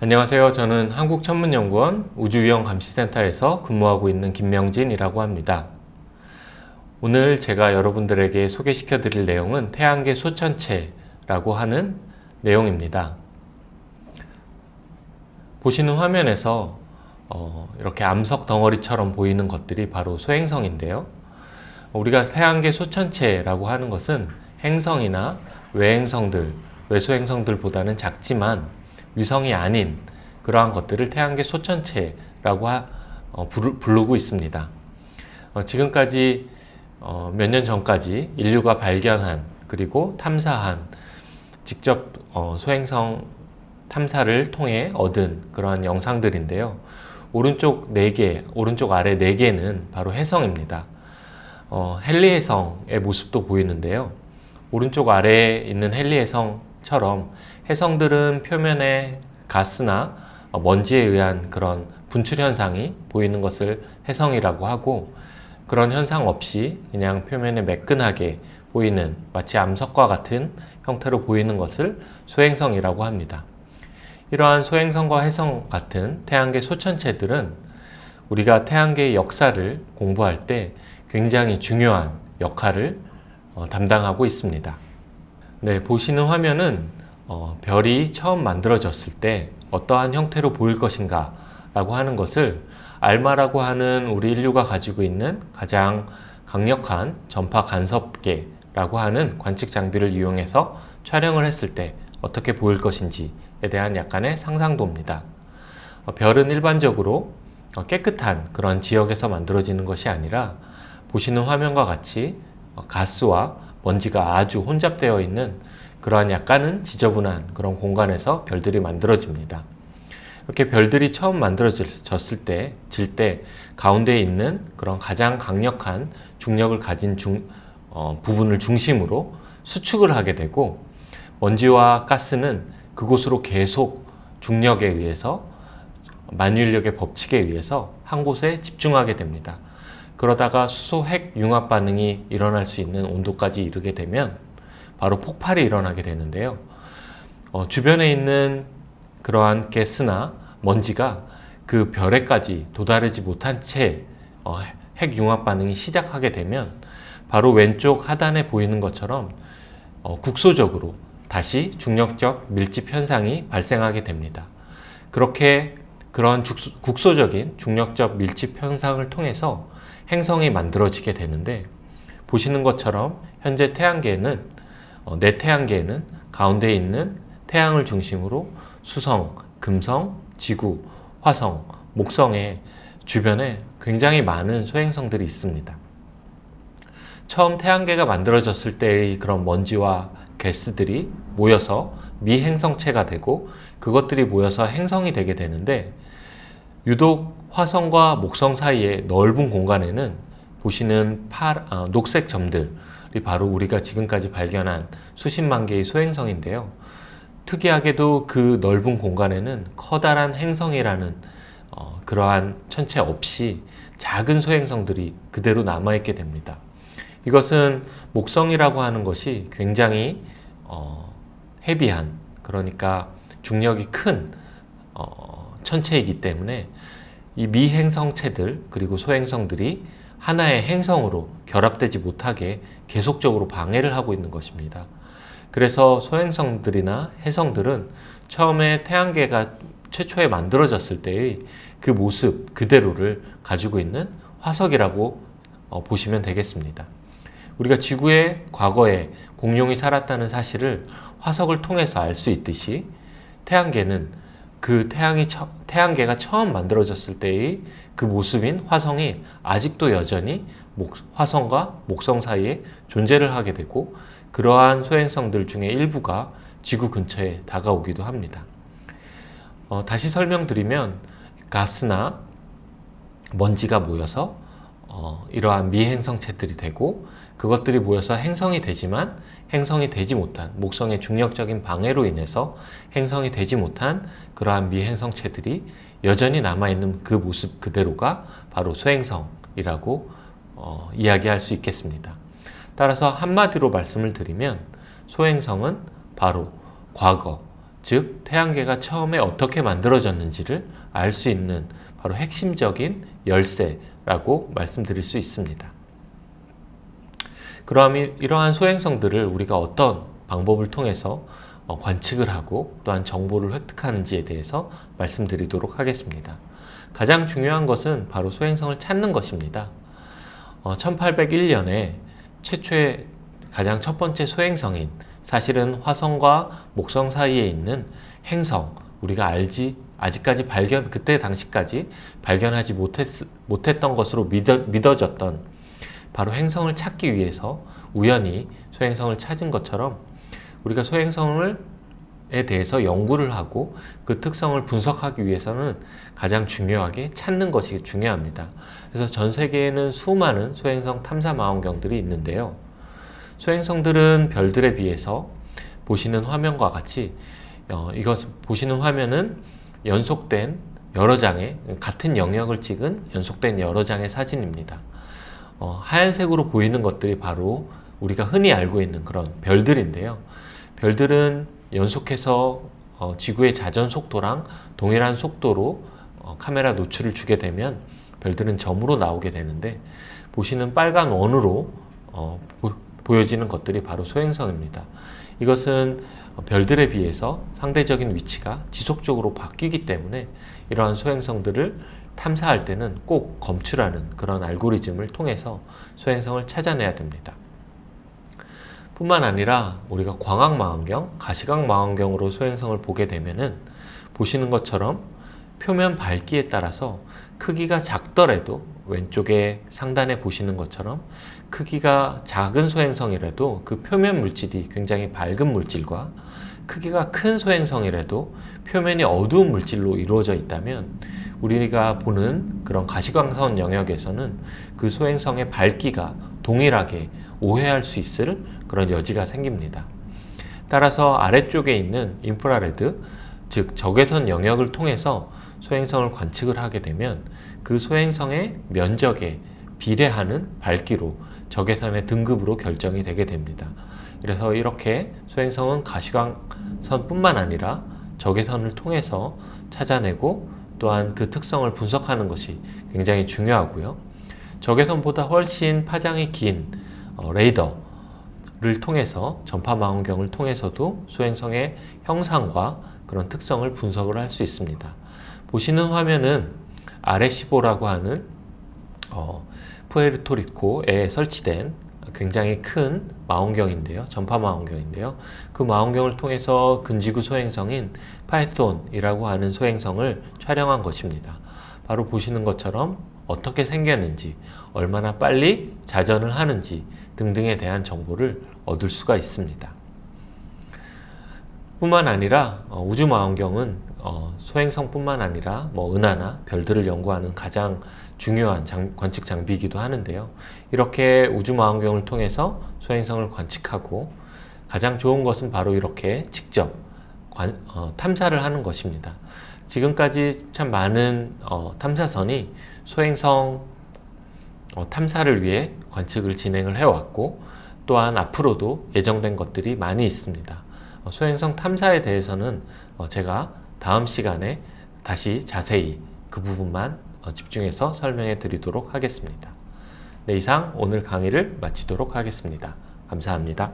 안녕하세요. 저는 한국천문연구원 우주위험감시센터에서 근무하고 있는 김명진이라고 합니다. 오늘 제가 여러분들에게 소개시켜 드릴 내용은 태양계 소천체라고 하는 내용입니다. 보시는 화면에서 이렇게 암석 덩어리처럼 보이는 것들이 바로 소행성인데요. 우리가 태양계 소천체라고 하는 것은 행성이나 외행성들, 외소행성들보다는 작지만 위성이 아닌 그러한 것들을 태양계 소천체라고 부르고 있습니다. 지금까지 몇 년 전까지 인류가 발견한 그리고 탐사한 직접 소행성 탐사를 통해 얻은 그러한 영상들인데요. 오른쪽 아래 4개는 바로 해성입니다. 헨리 해성의 모습도 보이는데요. 오른쪽 아래에 있는 헨리 해성처럼 해성들은 표면에 가스나 먼지에 의한 그런 분출 현상이 보이는 것을 해성이라고 하고, 그런 현상 없이 그냥 표면에 매끈하게 보이는 마치 암석과 같은 형태로 보이는 것을 소행성이라고 합니다. 이러한 소행성과 해성 같은 태양계 소천체들은 우리가 태양계의 역사를 공부할 때 굉장히 중요한 역할을 담당하고 있습니다. 네, 보시는 화면은 별이 처음 만들어졌을 때 어떠한 형태로 보일 것인가 라고 하는 것을 알마라고 하는 우리 인류가 가지고 있는 가장 강력한 전파 간섭계라고 하는 관측 장비를 이용해서 촬영을 했을 때 어떻게 보일 것인지에 대한 약간의 상상도입니다. 별은 일반적으로 깨끗한 그런 지역에서 만들어지는 것이 아니라 보시는 화면과 같이 가스와 먼지가 아주 혼잡되어 있는 그러한 약간은 지저분한 그런 공간에서 별들이 만들어집니다. 이렇게 별들이 처음 만들어졌을 때, 가운데에 있는 그런 가장 강력한 중력을 가진 부분을 중심으로 수축을 하게 되고, 먼지와 가스는 그곳으로 계속 중력에 의해서, 만유인력의 법칙에 의해서 한 곳에 집중하게 됩니다. 그러다가 수소 핵 융합 반응이 일어날 수 있는 온도까지 이르게 되면 바로 폭발이 일어나게 되는데요. 주변에 있는 그러한 가스나 먼지가 그 별에까지 도달하지 못한 채 핵 융합 반응이 시작하게 되면 바로 왼쪽 하단에 보이는 것처럼 국소적으로 다시 중력적 밀집 현상이 발생하게 됩니다. 그렇게 그런 국소적인 중력적 밀집 현상을 통해서 행성이 만들어지게 되는데, 보시는 것처럼 현재 태양계에는 내 태양계에는 가운데에 있는 태양을 중심으로 수성, 금성, 지구, 화성, 목성의 주변에 굉장히 많은 소행성들이 있습니다. 처음 태양계가 만들어졌을 때의 그런 먼지와 가스들이 모여서 미행성체가 되고 그것들이 모여서 행성이 되게 되는데, 유독 화성과 목성 사이의 넓은 공간에는 보시는 녹색 점들이 바로 우리가 지금까지 발견한 수십만 개의 소행성인데요. 특이하게도 그 넓은 공간에는 커다란 행성이라는 그러한 천체 없이 작은 소행성들이 그대로 남아있게 됩니다. 이것은 목성이라고 하는 것이 굉장히 헤비한, 그러니까 중력이 큰 천체이기 때문에 이 미행성체들 그리고 소행성들이 하나의 행성으로 결합되지 못하게 계속적으로 방해를 하고 있는 것입니다. 그래서 소행성들이나 해성들은 처음에 태양계가 최초에 만들어졌을 때의 그 모습 그대로를 가지고 있는 화석이라고 보시면 되겠습니다. 우리가 지구의 과거에 공룡이 살았다는 사실을 화석을 통해서 알 수 있듯이, 태양계는 그 태양계가 처음 만들어졌을 때의 그 모습인 화성이 아직도 여전히 화성과 목성 사이에 존재를 하게 되고, 그러한 소행성들 중에 일부가 지구 근처에 다가오기도 합니다. 다시 설명드리면, 가스나 먼지가 모여서 이러한 미행성체들이 되고, 그것들이 모여서 행성이 되지만 행성이 되지 못한, 목성의 중력적인 방해로 인해서 행성이 되지 못한 그러한 미행성체들이 여전히 남아있는 그 모습 그대로가 바로 소행성이라고 이야기할 수 있겠습니다. 따라서 한마디로 말씀을 드리면, 소행성은 바로 과거, 즉 태양계가 처음에 어떻게 만들어졌는지를 알 수 있는 바로 핵심적인 열쇠라고 말씀드릴 수 있습니다. 그럼 이러한 소행성들을 우리가 어떤 방법을 통해서 관측을 하고 또한 정보를 획득하는지에 대해서 말씀드리도록 하겠습니다. 가장 중요한 것은 바로 소행성을 찾는 것입니다. 1801년에 최초의 가장 첫 번째 소행성인, 사실은 화성과 목성 사이에 있는 행성, 우리가 아직까지 그때 당시까지 발견하지 못했던 것으로 믿어졌던 바로 행성을 찾기 위해서 우연히 소행성을 찾은 것처럼, 우리가 소행성에 대해서 연구를 하고 그 특성을 분석하기 위해서는 가장 중요하게 찾는 것이 중요합니다. 그래서 전 세계에는 수많은 소행성 탐사 망원경들이 있는데요. 소행성들은 별들에 비해서 보시는 화면과 같이 보시는 화면은 연속된 여러 장의, 같은 영역을 찍은 연속된 여러 장의 사진입니다. 하얀색으로 보이는 것들이 바로 우리가 흔히 알고 있는 그런 별들인데요. 별들은 연속해서 지구의 자전 속도랑 동일한 속도로 카메라 노출을 주게 되면 별들은 점으로 나오게 되는데, 보시는 빨간 원으로 보여지는 것들이 바로 소행성입니다. 이것은 별들에 비해서 상대적인 위치가 지속적으로 바뀌기 때문에 이러한 소행성들을 탐사할 때는 꼭 검출하는 그런 알고리즘을 통해서 소행성을 찾아내야 됩니다. 뿐만 아니라 우리가 광학망원경, 가시광망원경으로 소행성을 보게 되면은 보시는 것처럼 표면 밝기에 따라서 크기가 작더라도, 왼쪽에 상단에 보시는 것처럼 크기가 작은 소행성이라도 그 표면 물질이 굉장히 밝은 물질과, 크기가 큰 소행성이라도 표면이 어두운 물질로 이루어져 있다면 우리가 보는 그런 가시광선 영역에서는 그 소행성의 밝기가 동일하게 오해할 수 있을 그런 여지가 생깁니다. 따라서 아래쪽에 있는 인프라레드, 즉 적외선 영역을 통해서 소행성을 관측을 하게 되면 그 소행성의 면적에 비례하는 밝기로 적외선의 등급으로 결정이 되게 됩니다. 그래서 이렇게 소행성은 가시광선뿐만 아니라 적외선을 통해서 찾아내고 또한 그 특성을 분석하는 것이 굉장히 중요하고요. 적외선보다 훨씬 파장이 긴 레이더를 통해서, 전파망원경을 통해서도 소행성의 형상과 그런 특성을 분석을 할 수 있습니다. 보시는 화면은 아레시보라고 하는 푸에르토리코에 설치된 굉장히 큰 망원경인데요. 전파 망원경인데요. 그 망원경을 통해서 근지구 소행성인 파이톤이라고 하는 소행성을 촬영한 것입니다. 바로 보시는 것처럼 어떻게 생겼는지, 얼마나 빨리 자전을 하는지 등등에 대한 정보를 얻을 수가 있습니다. 뿐만 아니라 우주망원경은 소행성뿐만 아니라 은하나 별들을 연구하는 가장 중요한 관측 장비이기도 하는데요. 이렇게 우주망원경을 통해서 소행성을 관측하고, 가장 좋은 것은 바로 이렇게 직접 탐사를 하는 것입니다. 지금까지 참 많은 탐사선이 소행성 탐사를 위해 관측을 진행을 해왔고, 또한 앞으로도 예정된 것들이 많이 있습니다. 소행성 탐사에 대해서는 제가 다음 시간에 다시 자세히 그 부분만 집중해서 설명해 드리도록 하겠습니다. 네, 이상 오늘 강의를 마치도록 하겠습니다. 감사합니다.